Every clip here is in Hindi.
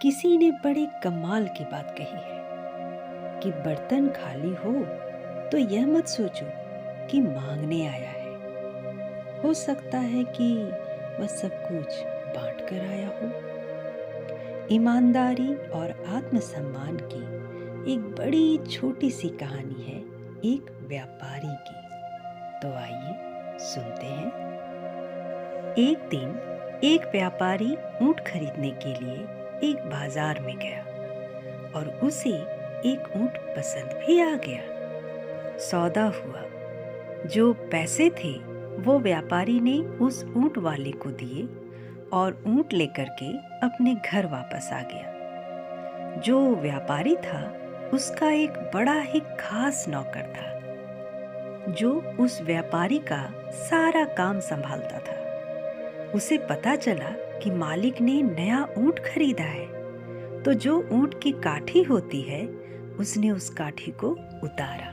किसी ने बड़े कमाल की बात कही है कि बर्तन खाली हो तो यह मत सोचो कि मांगने आया है। हो सकता है कि वह सब कुछ बांट कर आया हो। ईमानदारी और आत्मसम्मान की एक बड़ी छोटी सी कहानी है एक व्यापारी की। तो आइए सुनते हैं। एक दिन एक व्यापारी ऊंट खरीदने के लिए एक बाजार में गया और उसे एक ऊंट पसंद भी आ गया। सौदा हुआ। जो पैसे थे वो व्यापारी ने उस ऊंट वाले को दिए और ऊंट लेकर के अपने घर वापस आ गया। जो व्यापारी था उसका एक बड़ा ही खास नौकर था जो उस व्यापारी का सारा काम संभालता था। उसे पता चला कि मालिक ने नया ऊंट खरीदा है, तो जो ऊंट की काठी होती है उसने उस काठी को उतारा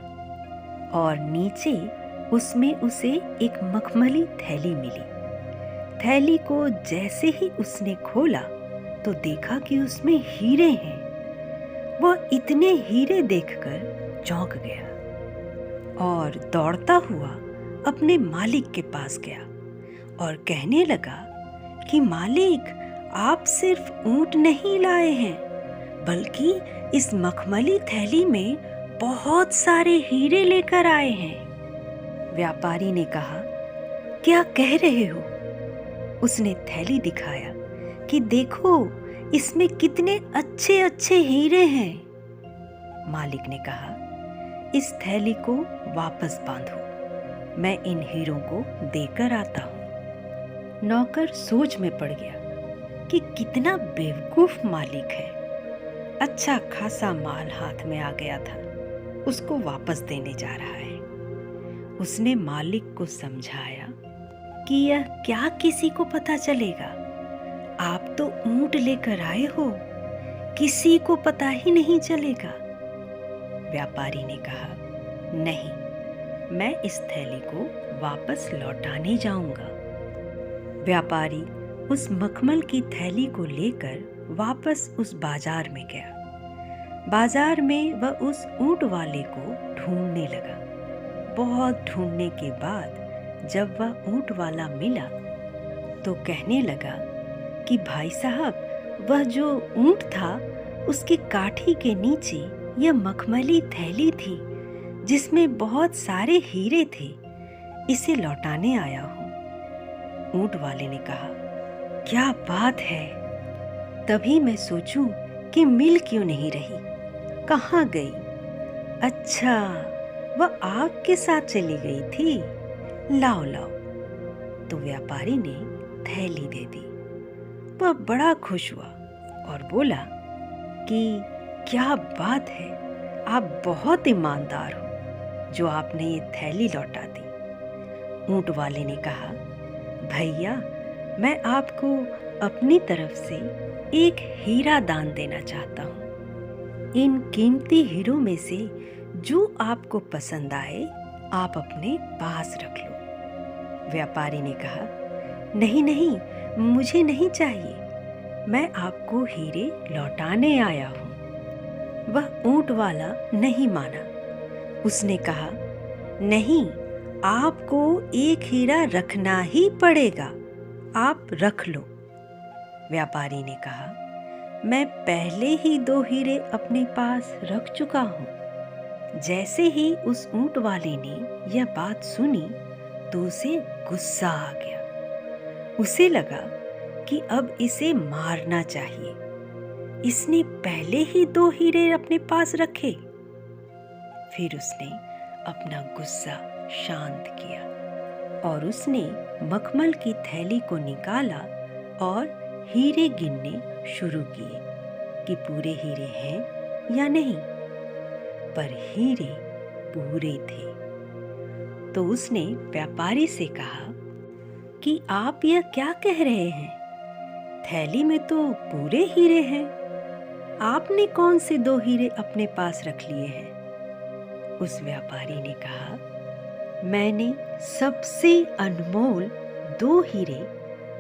और नीचे उसमें उसे एक मखमली थैली मिली। थैली को जैसे ही उसने खोला तो देखा कि उसमें हीरे हैं। वह इतने हीरे देखकर चौंक गया और दौड़ता हुआ अपने मालिक के पास गया और कहने लगा कि मालिक, आप सिर्फ ऊंट नहीं लाए हैं बल्कि इस मखमली थैली में बहुत सारे हीरे लेकर आए हैं। व्यापारी ने कहा, क्या कह रहे हो? उसने थैली दिखाया कि देखो इसमें कितने अच्छे अच्छे हीरे हैं। मालिक ने कहा, इस थैली को वापस बांधो, मैं इन हीरों को देकर आता हूँ। नौकर सोच में पड़ गया कि कितना बेवकूफ मालिक है। अच्छा खासा माल हाथ में आ गया था, उसको वापस देने जा रहा है। उसने मालिक को समझाया कि यह क्या किसी को पता चलेगा, आप तो ऊंट लेकर आए हो, किसी को पता ही नहीं चलेगा। व्यापारी ने कहा, नहीं, मैं इस थैली को वापस लौटाने जाऊंगा। व्यापारी उस मखमल की थैली को लेकर वापस उस बाजार में गया। बाजार में वह उस ऊंट वाले को ढूंढने लगा। बहुत ढूंढने के बाद जब वह ऊंट वाला मिला तो कहने लगा कि भाई साहब, वह जो ऊंट था उसकी काठी के नीचे यह मखमली थैली थी जिसमें बहुत सारे हीरे थे, इसे लौटाने आया हूँ। ऊंट वाले ने कहा, क्या बात है, तभी मैं सोचूं कि मिल क्यों नहीं रही, कहाँ गई? अच्छा, वह आपके साथ चली गई थी, लाओ लाओ। तो व्यापारी ने थैली दे दी। वह बड़ा खुश हुआ और बोला कि क्या बात है, आप बहुत ईमानदार हो जो आपने ये थैली लौटा दी। ऊंट वाले ने कहा, भैया, मैं आपको अपनी तरफ से एक हीरा दान देना चाहता हूँ। इन कीमती हीरों में से जो आपको पसंद आए आप अपने पास रख लो। व्यापारी ने कहा, नहीं नहीं, मुझे नहीं चाहिए, मैं आपको हीरे लौटाने आया हूँ। वह ऊंट वाला नहीं माना। उसने कहा, नहीं, आपको एक हीरा रखना ही पड़ेगा, आप रख लो। व्यापारी ने कहा, मैं पहले ही 2 हीरे अपने पास रख चुका हूँ। जैसे ही उस ऊंट वाले ने यह बात सुनी तो उसे गुस्सा आ गया। उसे लगा कि अब इसे मारना चाहिए, इसने पहले ही 2 हीरे अपने पास रखे। फिर उसने अपना गुस्सा शांत किया और उसने मखमल की थैली को निकाला और हीरे गिनने शुरू किए कि पूरे हीरे हैं या नहीं। पर हीरे पूरे थे। तो उसने व्यापारी से कहा कि आप यह क्या कह रहे हैं? थैली में तो पूरे हीरे हैं, आपने कौन से 2 हीरे अपने पास रख लिए हैं? उस व्यापारी ने कहा, मैंने सबसे अनमोल 2 हीरे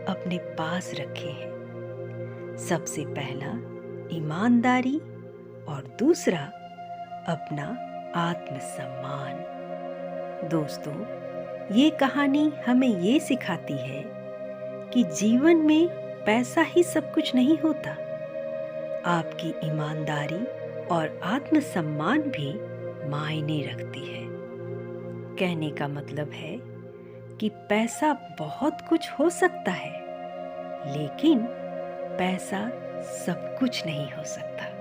अपने पास रखे हैं। सबसे पहला ईमानदारी और दूसरा अपना आत्मसम्मान। दोस्तों, ये कहानी हमें ये सिखाती है कि जीवन में पैसा ही सब कुछ नहीं होता। आपकी ईमानदारी और आत्मसम्मान भी मायने रखती है। कहने का मतलब है कि पैसा बहुत कुछ हो सकता है, लेकिन पैसा सब कुछ नहीं हो सकता।